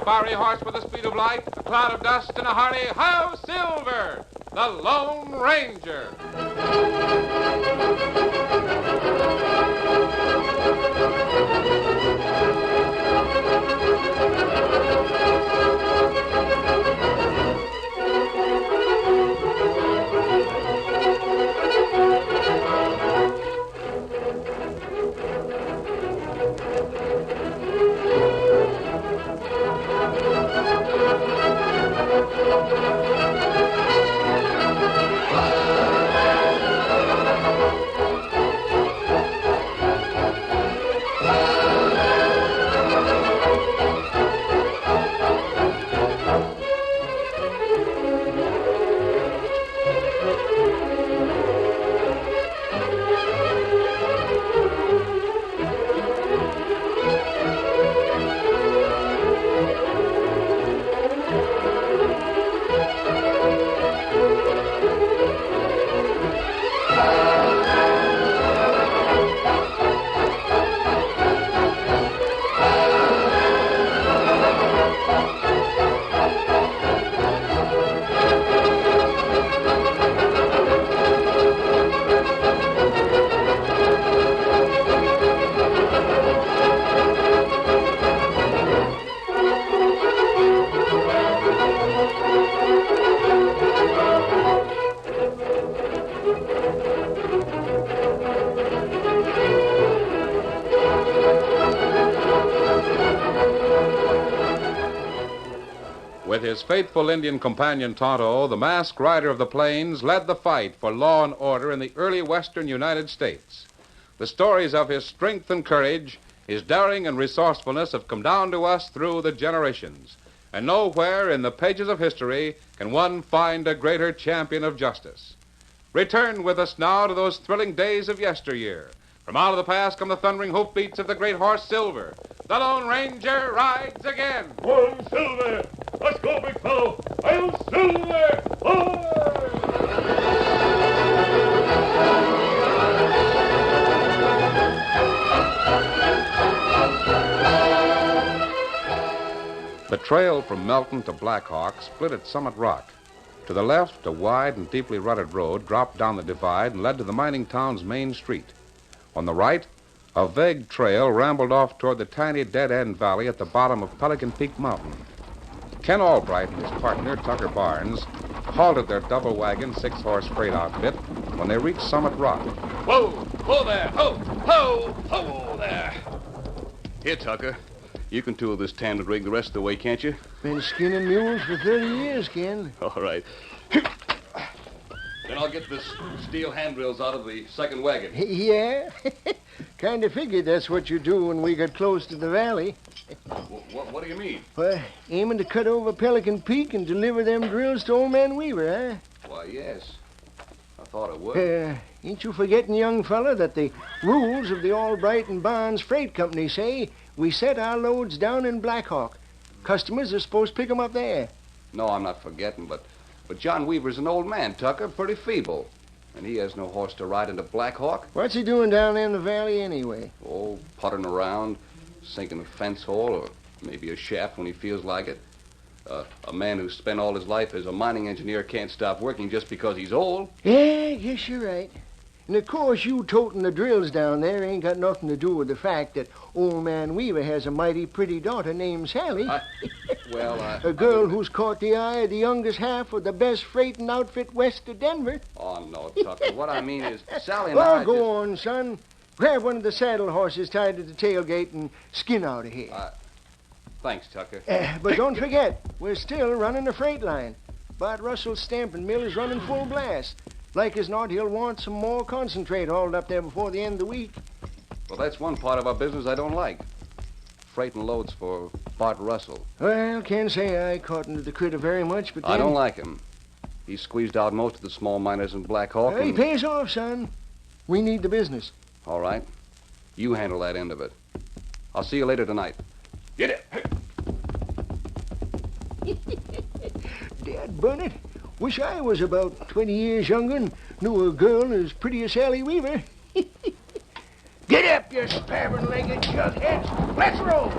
fiery horse with the speed of light, a cloud of dust, and a hearty "How Silver!" The Lone Ranger. With his faithful Indian companion Tonto, the masked rider of the plains led the fight for law and order in the early western United States. The stories of his strength and courage, his daring and resourcefulness have come down to us through the generations. And nowhere in the pages of history can one find a greater champion of justice. Return with us now to those thrilling days of yesteryear. From out of the past come the thundering hoofbeats of the great horse Silver. The Lone Ranger rides again. One Silver! Let's go, big fellow! I'll Silver! The trail from Melton to Black Hawk split at Summit Rock. To the left, a wide and deeply rutted road dropped down the divide and led to the mining town's main street. On the right, a vague trail rambled off toward the tiny dead-end valley at the bottom of Pelican Peak Mountain. Ken Albright and his partner, Tucker Barnes, halted their double-wagon, six-horse freight outfit when they reached Summit Rock. Whoa! Whoa there! Ho! Ho! Ho there! Here, Tucker. You can tool this tandem rig the rest of the way, can't you? Been skinning mules for 30 years, Ken. All right. Then I'll get the steel handrails out of the second wagon. Yeah? Kind of figured that's what you do when we got close to the valley. What do you mean? Well, aiming to cut over Pelican Peak and deliver them drills to old man Weaver, huh? Why, yes. I thought it would. Ain't you forgetting, young fella, that the rules of the Albright and Barnes Freight Company say we set our loads down in Black Hawk. Customers are supposed to pick 'em up there. No, I'm not forgetting, but John Weaver's an old man, Tucker, pretty feeble. And he has no horse to ride into Black Hawk. What's he doing down there in the valley anyway? Oh, puttering around, sinking a fence hole, or maybe a shaft when he feels like it. A man who's spent all his life as a mining engineer can't stop working just because he's old. Yeah, I guess you're right. And of course, you toting the drills down there ain't got nothing to do with the fact that old man Weaver has a mighty pretty daughter named Sally. A girl who's caught the eye of the youngest half of the best freighting outfit west of Denver. Oh, no, Tucker. What I mean is, Sally and I go on, son. Grab one of the saddle horses tied to the tailgate and skin out of here. Thanks, Tucker. But don't forget, we're still running the freight line. Bart Russell's stamping mill is running full blast. Like as not, he'll want some more concentrate hauled up there before the end of the week. Well, that's one part of our business I don't like. Freighting loads for Bart Russell. Well, can't say I caught into the critter very much, but I don't like him. He squeezed out most of the small miners in Black Hawk. He pays off, son. We need the business. All right. You handle that end of it. I'll see you later tonight. Get it. Dad burn it. Wish I was about 20 years younger and knew a girl as pretty as Sally Weaver. Get up, you spavined-legged jugheads. Let's roll.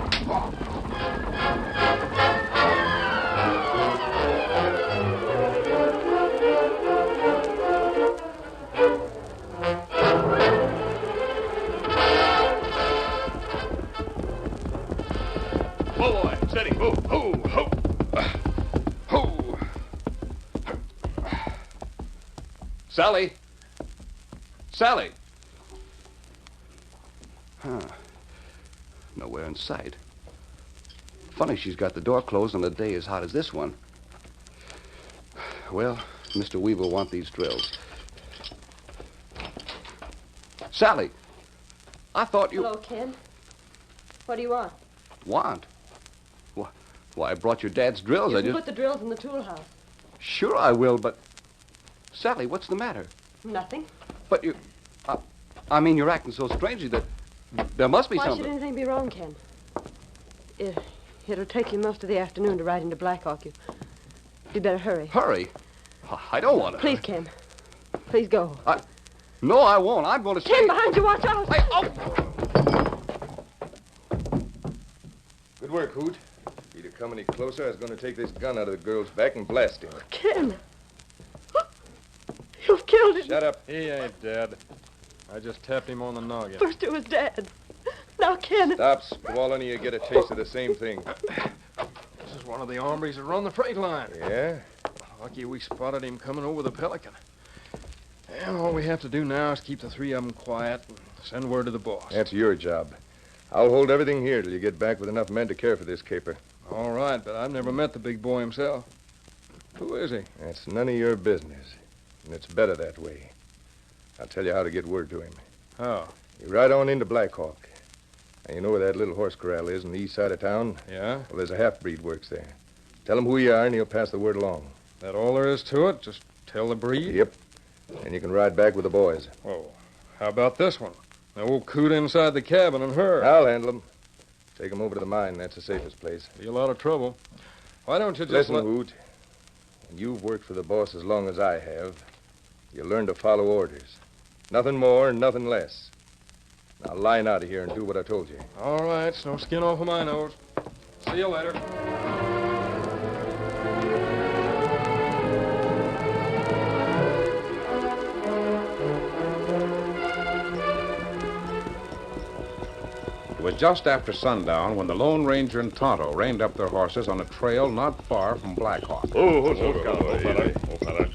Whoa, boy. Steady. Whoa, ho, ho. Ho! Sally! Sally! Huh. Nowhere in sight. Funny she's got the door closed on a day as hot as this one. Well, Mr. Weaver will want these drills. Sally! I thought you... Hello, Ken. What do you want? Want? Why, I brought your dad's drills. You can put the drills in the tool house. Sure I will, but... Sally, what's the matter? Nothing. But you... I mean, you're acting so strangely that there must be Why something. should anything be wrong, Ken? It'll take you most of the afternoon to ride into Blackhawk. You better hurry. Hurry? I don't want to. Please, Ken. Please go. No, I won't. I'm going to stay... Ken, behind you, watch out! Good work, Hoot. If he'd have come any closer, I was going to take this gun out of the girl's back and blast him. Ken! You've killed him. Shut up. He ain't dead. I just tapped him on the noggin. First it was Dad. Now Ken... Stop squalling or you get a taste of the same thing. This is one of the hombres that run the freight line. Yeah? Lucky we spotted him coming over the Pelican. And all we have to do now is keep the three of them quiet and send word to the boss. That's your job. I'll hold everything here till you get back with enough men to care for this caper. All right, but I've never met the big boy himself. Who is he? That's none of your business. And it's better that way. I'll tell you how to get word to him. How? You ride on into Blackhawk. And you know where that little horse corral is on the east side of town? Yeah? Well, there's a half-breed works there. Tell him who you are, and he'll pass the word along. That all there is to it? Just tell the breed? Yep. And you can ride back with the boys. Oh, how about this one? The old coot inside the cabin and her. I'll handle them. Take them over to the mine. That's the safest place. Be a lot of trouble. Why don't you just Listen, Woot. When you've worked for the boss as long as I have, you learn to follow orders. Nothing more and nothing less. Now line out of here and do what I told you. All right, it's no skin off of my nose. See you later. It was just after sundown when the Lone Ranger and Tonto reined up their horses on a trail not far from Blackhawk. Oh, fella.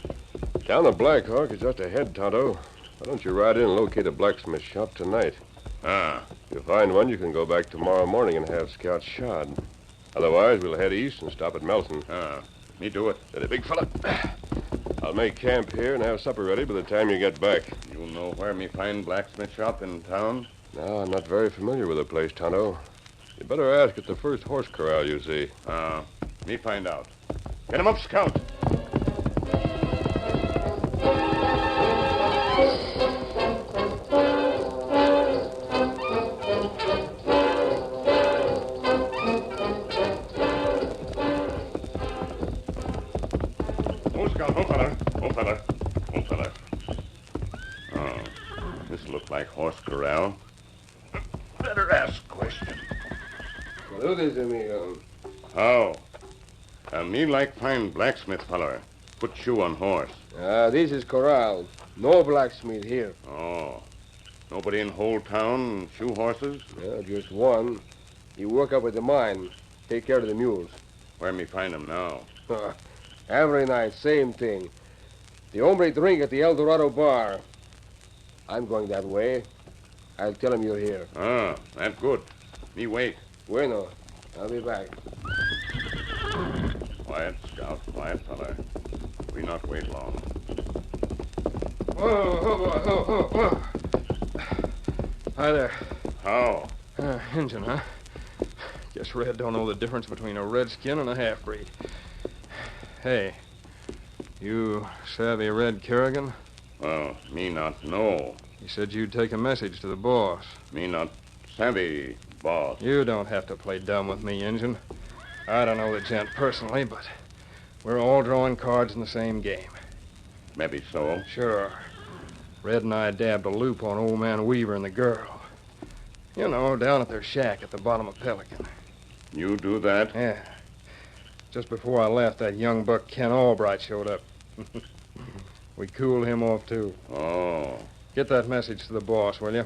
Down at Blackhawk is just ahead, Tonto. Why don't you ride in and locate a blacksmith shop tonight? Ah. If you find one, you can go back tomorrow morning and have Scout shod. Otherwise, we'll head east and stop at Melton. Me do it. Steady, big fella. I'll make camp here and have supper ready by the time you get back. You know where me find blacksmith shop in town? No, I'm not very familiar with the place, Tonto. You better ask at the first horse corral you see. Me find out. Get him up, Scout. Oh, Scout. Oh, fella. Oh, this look like horse corral. Better ask question. Saludes, amigo. How? Me like find blacksmith feller. Put shoe on horse. This is corral. No blacksmith here. Oh. Nobody in whole town shoe horses? Yeah, just one. He work up at the mine. Take care of the mules. Where me find him now? Every night, same thing. The hombre drink at the El Dorado bar. I'm going that way. I'll tell him you're here. That good. Me wait. Bueno. I'll be back. Quiet, Scout. Quiet, fella. We not wait long. Whoa. Hi there. How? Injun, huh? Guess Red don't know the difference between a redskin and a half-breed. Hey, you savvy Red Kerrigan? Well, me not know. He said you'd take a message to the boss. Me not savvy, boss. You don't have to play dumb with me, Injun. I don't know the gent personally, but we're all drawing cards in the same game. Maybe so. Sure. Red and I dabbed a loop on old man Weaver and the girl. You know, down at their shack at the bottom of Pelican. You do that? Yeah. Just before I left, that young buck Ken Albright showed up. We cooled him off, too. Oh. Get that message to the boss, will you?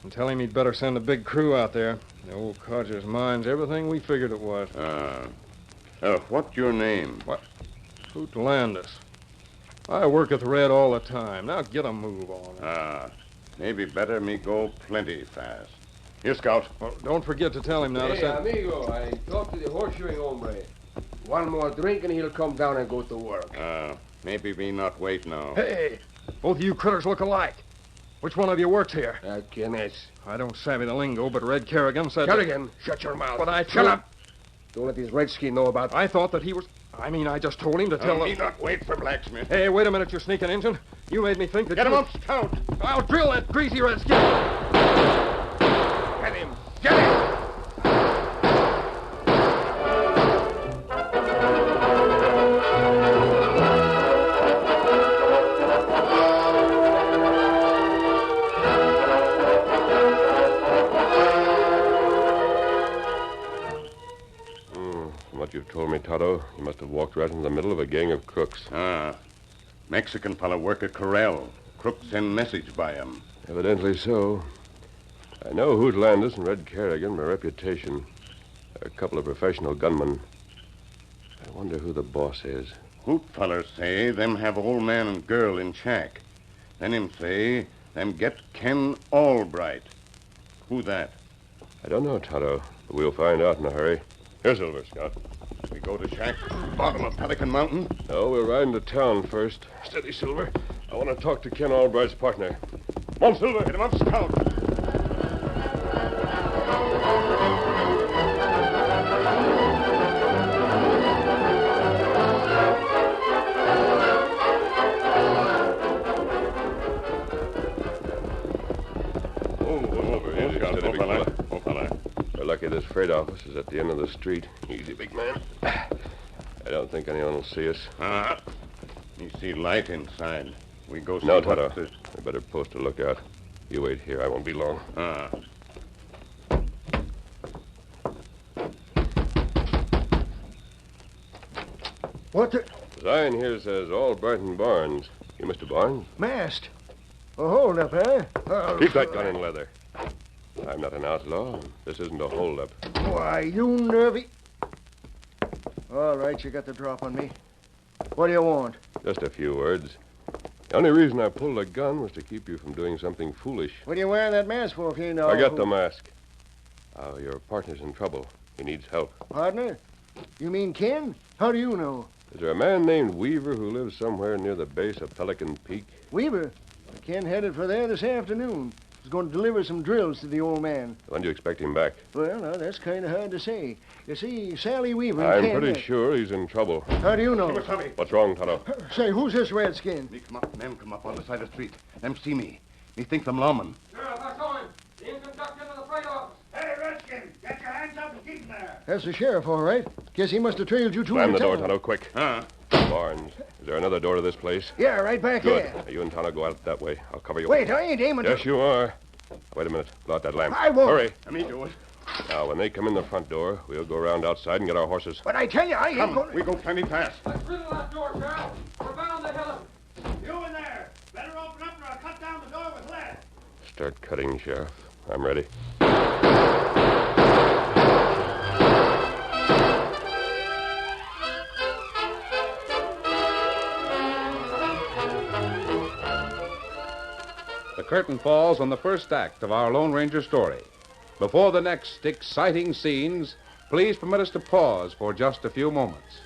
and tell him he'd better send a big crew out there. The old codger's mine's everything we figured it was. What's your name? What? Hoot Landis. I work with Red all the time. Now get a move on. Maybe better me go plenty fast. Here, Scout. Well, don't forget to tell him now to Hey, send... amigo, I talked to the horseshoeing hombre. One more drink and he'll come down and go to work. Maybe we not wait now. Hey, both of you critters look alike. Which one of you works here? Guinness. I don't savvy the lingo, but Red Kerrigan said... Kerrigan, shut your mouth. But I Shut up. Don't let these redskins know about... I thought that he was... I just told him to tell Me not wait for blacksmith. Hey, wait a minute, you sneaking Injun. You made me think that Get him up, Scout. I'll drill that greasy redskin. Get him. Get him. What you've told me, Tonto, you must have walked right into the middle of a gang of crooks. Mexican fella work a corral. Crooks send message by him. Evidently so. I know Hoot Landis and Red Kerrigan by reputation. They're a couple of professional gunmen. I wonder who the boss is. Hoot fellers say them have old man and girl in shack. Then him say them get Ken Albright. Who that? I don't know, Tonto, but we'll find out in a hurry. Here, Silver, Scout. We go to shack bottom of Pelican Mountain. No, we'll ride into town first. Steady, Silver. I want to talk to Ken Albright's partner. Come on, Silver. Get him up, Scout. We're lucky this freight office is at the end of the street. Easy, big man. I don't think anyone will see us. You see light inside. We go see No, what Tonto. the- We better post a lookout. You wait here. I won't be long. What the... Sign here says Albright and Barnes. You Mr. Barnes? Masked? Oh, hold up, huh? Oh, Keep that gun in leather. I'm not an outlaw. This isn't a holdup. Why, you nervy... All right, you got the drop on me. What do you want? Just a few words. The only reason I pulled a gun was to keep you from doing something foolish. What are you wearing that mask for if you know... Forget the mask. Your partner's in trouble. He needs help. Partner? You mean Ken? How do you know? Is there a man named Weaver who lives somewhere near the base of Pelican Peak? Weaver? Ken headed for there this afternoon. He's going to deliver some drills to the old man. When do you expect him back? Well, now, that's kind of hard to say. You see, Sally Weaver and I'm Ken... pretty sure he's in trouble. How do you know? What's wrong, Tonto? Say, who's this redskin? Men come up on the side of the street. Them see me. Me think them lawmen. Sheriff, I saw him. The Injun ducked into the freight office. Hey, Redskin, get your hands up and keep them there. That's the sheriff, all right. Guess he must have trailed you two Slam in the door, town. Tonto, quick. Barnes, is there another door to this place? Yeah, right back Good. there. Now, you and Tonto go out that way. I'll cover you. Wait, I ain't aiming Yes, to... you are. Wait a minute. Blow out that lamp. I won't. Hurry. Let me do it. Now, when they come in the front door, we'll go around outside and get our horses. But I tell you, I ain't Come, going... we go plenty fast. Let's riddle that door, Sheriff. We're bound to hit him. You in there. Better open up or I'll cut down the door with lead. Start cutting, Sheriff. I'm ready. The curtain falls on the first act of our Lone Ranger story. Before the next exciting scenes, please permit us to pause for just a few moments.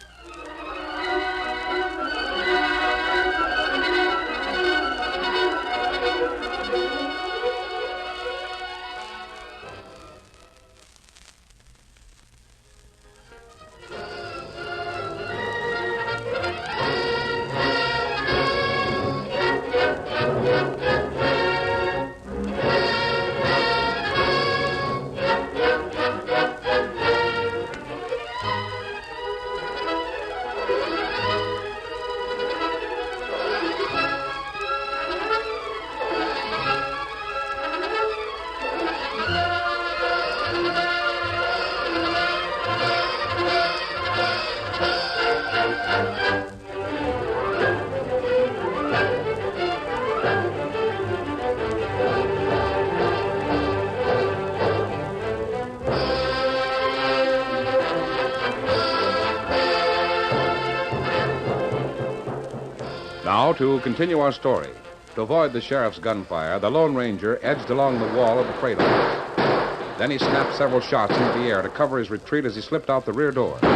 Now, to continue our story. To avoid the sheriff's gunfire, the Lone Ranger edged along the wall of the freight office. Then he snapped several shots into the air to cover his retreat as he slipped out the rear door. I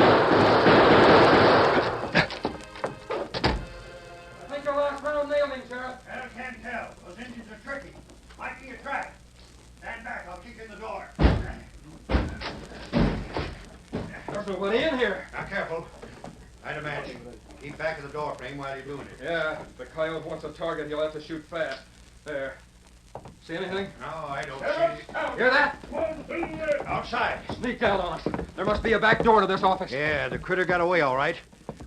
think your last round nailed him, Sheriff. I can't tell. Those engines are tricky. Might be a trap. Stand back. I'll kick in the door. There's nobody in here. Now, careful. Light a match. Keep back of the door frame while you're doing it. Yeah, if the coyote wants a target, he'll have to shoot fast. There. See anything? No, I don't see it. Hear that? Outside. Sneaked out on us. There must be a back door to this office. Yeah, the critter got away all right.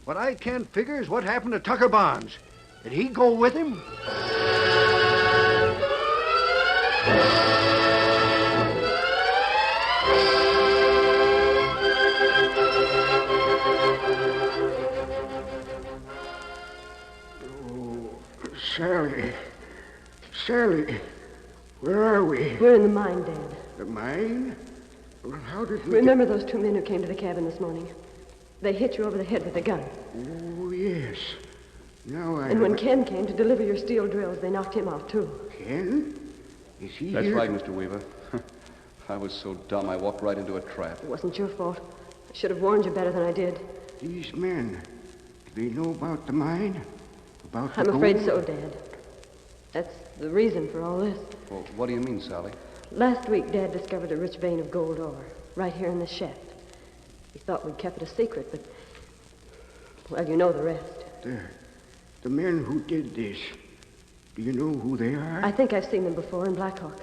What I can't figure is what happened to Tucker Barnes. Did he go with him? Sally. Sally. Where are we? We're in the mine, Dad. The mine? Well, how did we... Remember those two men who came to the cabin this morning? They hit you over the head with a gun. Oh, yes. Now I... And when Ken came to deliver your steel drills, they knocked him out, too. Ken? Is he That's here? right, Mr. Weaver. I was so dumb I walked right into a trap. It wasn't your fault. I should have warned you better than I did. These men, do they know about the mine? About the I'm afraid gold? so, Dad. That's the reason for all this. Well, what do you mean, Sally? Last week, Dad discovered a rich vein of gold ore right here in this shaft. He thought we'd kept it a secret, but... well, you know the rest. The men who did this, do you know who they are? I think I've seen them before in Blackhawk.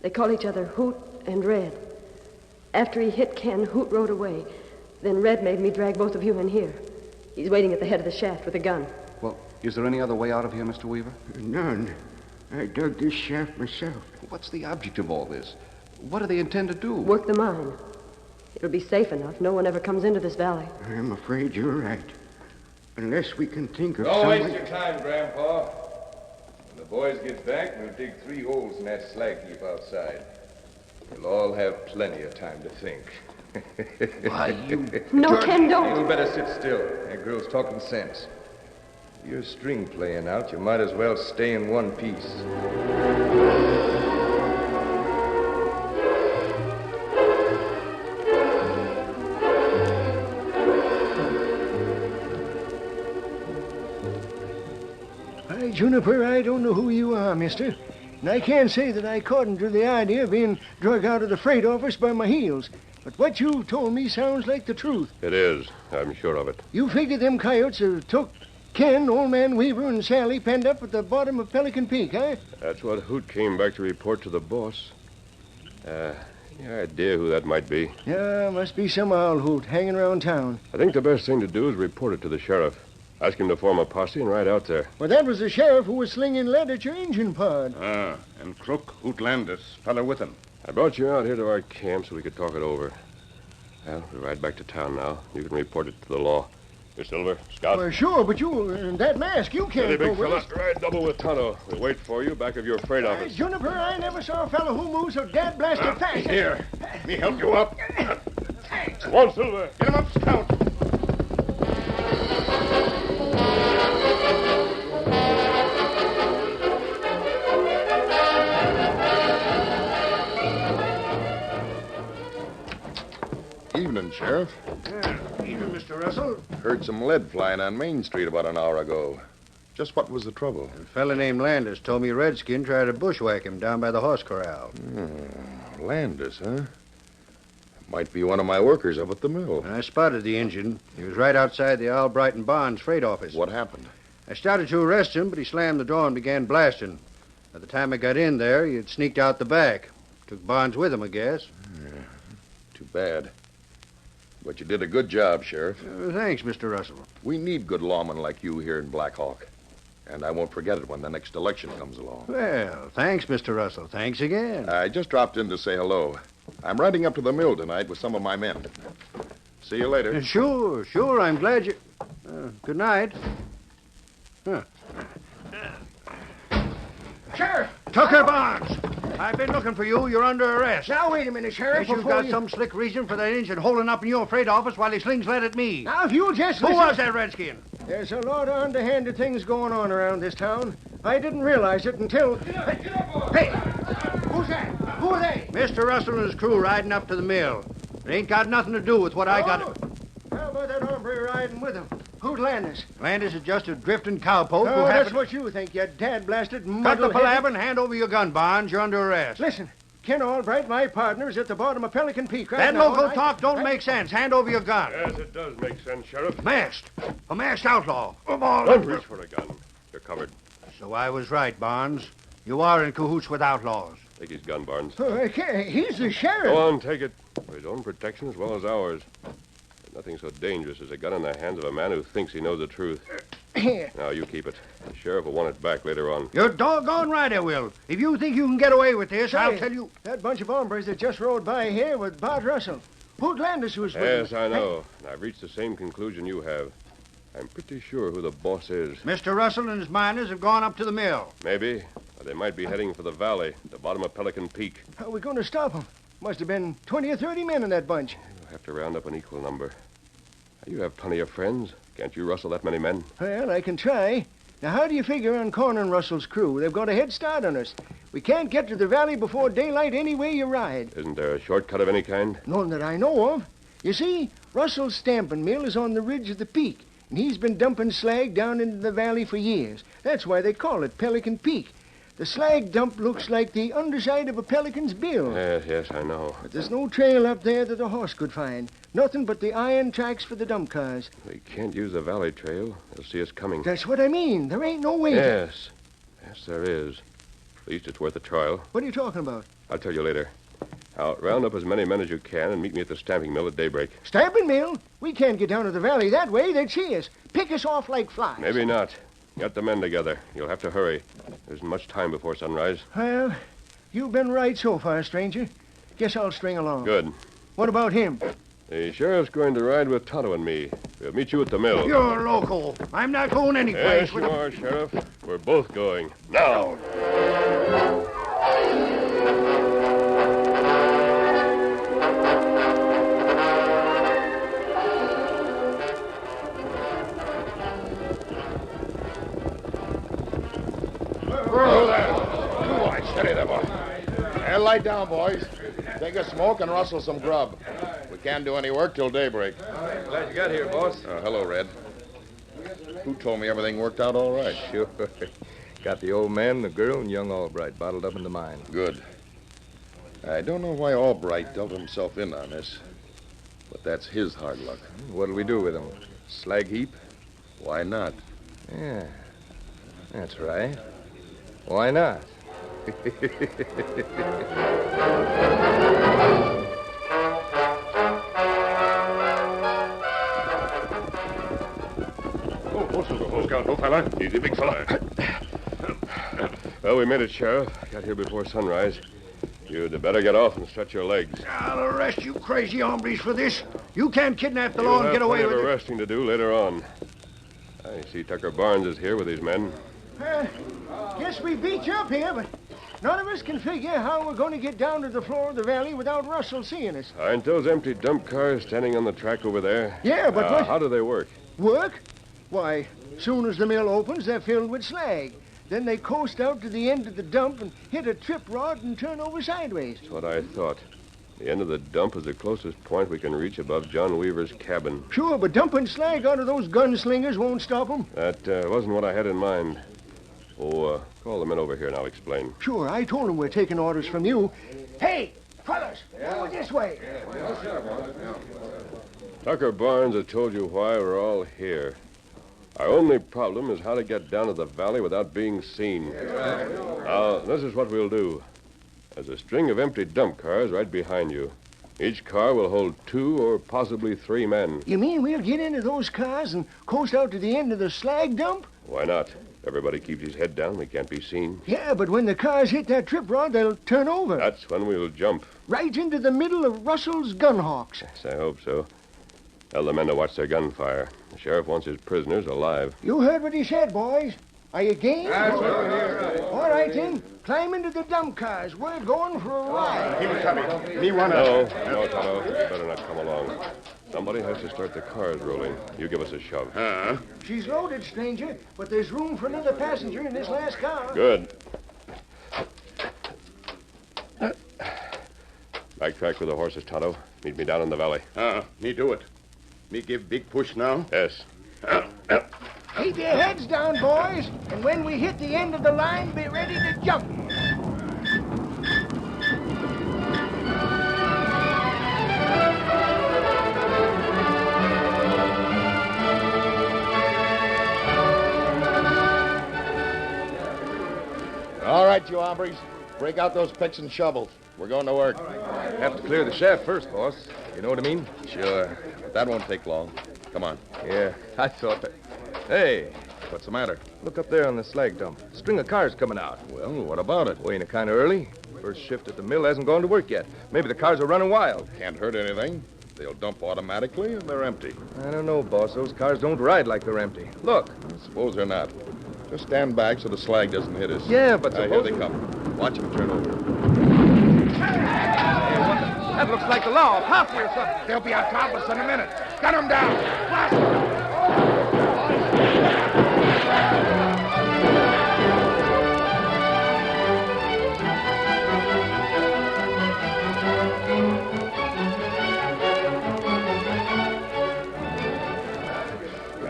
They call each other Hoot and Red. After he hit Ken, Hoot rode away. Then Red made me drag both of you in here. He's waiting at the head of the shaft with a gun. Well, is there any other way out of here, Mr. Weaver? None. I dug this shaft myself. What's the object of all this? What do they intend to do? Work the mine. It'll be safe enough. No one ever comes into this valley. I'm afraid you're right. Unless we can think of Don't some waste way... your time, Grandpa. When the boys get back, we'll dig 3 holes in that slag heap outside. You'll all have plenty of time to think. Why, you... No, Ken, don't. You better sit still. That girl's talking sense. Your string playing out, you might as well stay in one piece. Why, Juniper, I don't know who you are, mister. And I can't say that I cotton to the idea of being drug out of the freight office by my heels. But what you told me sounds like the truth. It is. I'm sure of it. You figure them coyotes have took Ken, Old Man Weaver, and Sally penned up at the bottom of Pelican Peak, eh? That's what Hoot came back to report to the boss. Any idea who that might be? Yeah, must be some owl hoot hanging around town. I think the best thing to do is report it to the sheriff. Ask him to form a posse and ride out there. Well, that was the sheriff who was slinging lead at your engine pod. And Crook, Hoot Landis, fella with him. I brought you out here to our camp so we could talk it over. Well, we'll ride back to town now. You can report it to the law. Miss Silver, Scout. Well, sure, but you, that mask, you can't Steady, go big with fella. us. Ride double with Tonto. We'll wait for you back of your freight office. Juniper, I never saw a fellow who moves so dad blasted fast. Here, me help you up. Come on, Silver. Get him up, Scout. Evening, Sheriff. Even Mr. Russell. Heard some lead flying on Main Street about an hour ago. Just what was the trouble? A fella named Landis told me Redskin tried to bushwhack him down by the horse corral. Landis, huh? Might be one of my workers up at the mill. I spotted the engine. He was right outside the Albright and Barnes freight office. What happened? I started to arrest him, but he slammed the door and began blasting. By the time I got in there, he had sneaked out the back. Took Barnes with him, I guess. Too bad. But you did a good job, Sheriff. Thanks, Mr. Russell. We need good lawmen like you here in Black Hawk. And I won't forget it when the next election comes along. Well, thanks, Mr. Russell. Thanks again. I just dropped in to say hello. I'm riding up to the mill tonight with some of my men. See you later. Sure. I'm glad you... good night. Huh. Sheriff! Tucker Barnes! I've been looking for you. You're under arrest. Now, wait a minute, Sheriff. You've got some slick reason for that engine holding up in your freight office while he slings lead at me. Now, if you'll just Who listen... was that redskin? There's a lot of underhanded things going on around this town. I didn't realize it until... Get up, hey! Who's that? Who are they? Mr. Russell and his crew riding up to the mill. It ain't got nothing to do with what I got... How about that hombre riding with him? Who's Landis? Landis is just a drifting cowpoke Oh, that's what you think, you dad-blasted Cut the muddlehead. palaver and hand over your gun, Barnes. You're under arrest. Listen, Ken Albright, my partner, is at the bottom of Pelican Peak right That now. local talk don't make sense. Hand over your gun. Yes, it does make sense, Sheriff. Masked. A masked outlaw. Don't reach for a gun. You're covered. So I was right, Barnes. You are in cahoots with outlaws. Take his gun, Barnes. He's the sheriff. Go on, take it. For his own protection as well as ours. There's nothing so dangerous as a gun in the hands of a man who thinks he knows the truth. Now, you keep it. The sheriff will want it back later on. You're doggone right, I will. If you think you can get away with this, I'll tell you... That bunch of hombres that just rode by here with Bart Russell. Hoot Landis was with Yes, him. I know. And I've reached the same conclusion you have. I'm pretty sure who the boss is. Mr. Russell and his miners have gone up to the mill. Maybe. Or they might be heading for the valley, the bottom of Pelican Peak. How are we going to stop them? Must have been 20 or 30 men in that bunch. We'll have to round up an equal number. You have plenty of friends. Can't you rustle that many men? Well, I can try. Now, how do you figure on cornering Russell's crew? They've got a head start on us. We can't get to the valley before daylight any way you ride. Isn't there a shortcut of any kind? None that I know of. You see, Russell's stamping mill is on the ridge of the peak, and he's been dumping slag down into the valley for years. That's why they call it Pelican Peak. The slag dump looks like the underside of a pelican's bill. Yes, I know. But there's no trail up there that a horse could find. Nothing but the iron tracks for the dump cars. We can't use the valley trail. They'll see us coming. That's what I mean. There ain't no way. Yes, there is. At least it's worth a trial. What are you talking about? I'll tell you later. Now, round up as many men as you can and meet me at the stamping mill at daybreak. Stamping mill? We can't get down to the valley that way. They'd see us. Pick us off like flies. Maybe not. Get the men together. You'll have to hurry. There isn't much time before sunrise. Well, you've been right so far, stranger. Guess I'll string along. Good. What about him? The sheriff's going to ride with Tonto and me. We'll meet you at the mill. You're loco. I'm not going anyplace. Yes, you are, Sheriff. We're both going. Now. Steady there, boy. Hey, lie down, boys. Take a smoke and rustle some grub. We can't do any work till daybreak. Glad you got here, boss. Hello, Red. Who told me everything worked out all right? Sure. Got the old man, the girl, and young Albright bottled up in the mine. Good. I don't know why Albright dealt himself in on this, but that's his hard luck. What'll we do with him? Slag heap? Why not? Yeah, that's right. Why not? Look out, no fella. Easy, big fella. Well, we made it, Sheriff. Got here before sunrise. You'd better get off and stretch your legs. I'll arrest you crazy hombres for this. You can't kidnap the law and get away with it. You'll have arresting to do later on. I see Tucker Barnes is here with his men. Guess we beat you up here, but none of us can figure how we're going to get down to the floor of the valley without Russell seeing us. Aren't those empty dump cars standing on the track over there? Yeah, but what... How do they work? Work? Why, soon as the mill opens, they're filled with slag. Then they coast out to the end of the dump and hit a trip rod and turn over sideways. That's what I thought. The end of the dump is the closest point we can reach above John Weaver's cabin. Sure, but dumping slag out of those gunslingers won't stop them. That wasn't what I had in mind. Oh, call the men over here and I'll explain. Sure, I told them we're taking orders from you. Hey, fellas, over this way. Tucker Barnes has told you why we're all here. Our only problem is how to get down to the valley without being seen. Now, this is what we'll do. There's a string of empty dump cars right behind you. Each car will hold 2 or possibly 3 men. You mean we'll get into those cars and coast out to the end of the slag dump? Why not? Everybody keeps his head down. We can't be seen. Yeah, but when the cars hit that trip rod, they'll turn over. That's when we'll jump. Right into the middle of Russell's gunhawks. Yes, I hope so. Tell the men to watch their gunfire. The sheriff wants his prisoners alive. You heard what he said, boys. Are you game? That's what we're here. All right, then. Climb into the dump cars. We're going for a ride. Keep it coming. Me one No, Tonto. You better not come along. Somebody has to start the cars rolling. You give us a shove. She's loaded, stranger, but there's room for another passenger in this last car. Good. Backtrack with the horses, Tonto. Meet me down in the valley. Me do it. Me give big push now? Yes. Keep your heads down, boys, and when we hit the end of the line, be ready to jump. All right, you hombres. Break out those picks and shovels. We're going to work. Have to clear the shaft first, boss. You know what I mean? Sure. But that won't take long. Come on. Yeah, I thought that. Hey, What's the matter? look up there on the slag dump. A string of cars coming out. Well, what about it? Well, ain't it kind of early? First shift at the mill hasn't gone to work yet. Maybe the cars are running wild. Can't hurt anything. They'll dump automatically and they're empty. I don't know, boss. Those cars don't ride like they're empty. Look. I suppose they're not. Just stand back so the slag doesn't hit us. Yeah, but Here suppose... they come. Watch them turn over. That looks like the law of posse or something. They'll be on top of us in a minute. Gun them down. Blast them.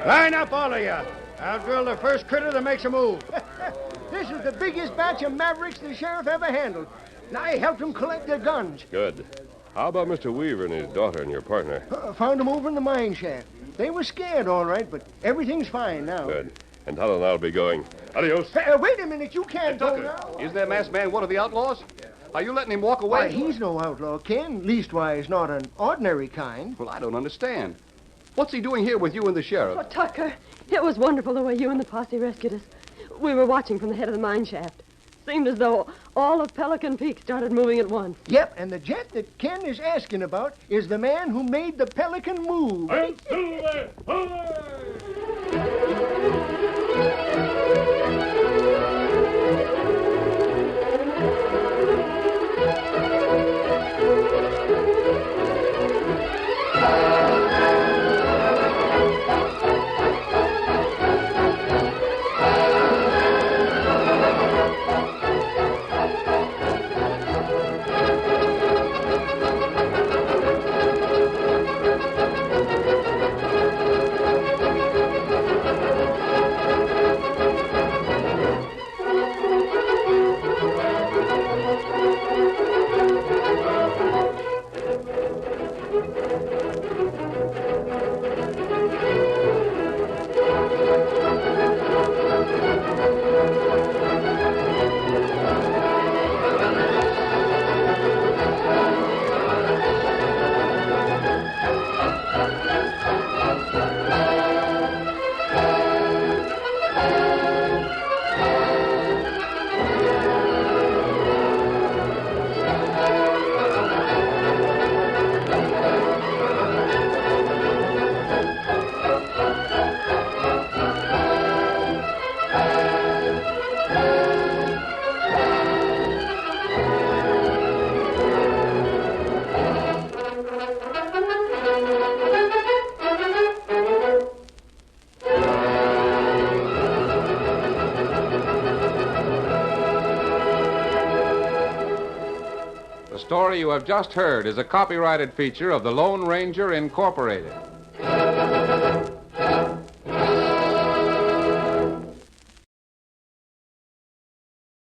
Line up, all of you. I'll drill the first critter that makes a move. This is the biggest batch of mavericks the sheriff ever handled. And I helped him collect their guns. Good. How about Mr. Weaver and his daughter and your partner? Found them over in the mine shaft. They were scared, all right, but everything's fine now. Good. And Tonto and I'll be going. Adios. Wait a minute. You can't go now. Is that masked man one of the outlaws? Are you letting him walk away? Why, he's no outlaw, Ken. Leastwise, not an ordinary kind. Well, I don't understand. What's he doing here with you and the sheriff? Oh, Tucker, it was wonderful the way you and the posse rescued us. We were watching from the head of the mine shaft. Seemed as though all of Pelican Peak started moving at once. Yep, and the jet that Ken is asking about is the man who made the Pelican move. The story you have just heard is a copyrighted feature of the Lone Ranger Incorporated.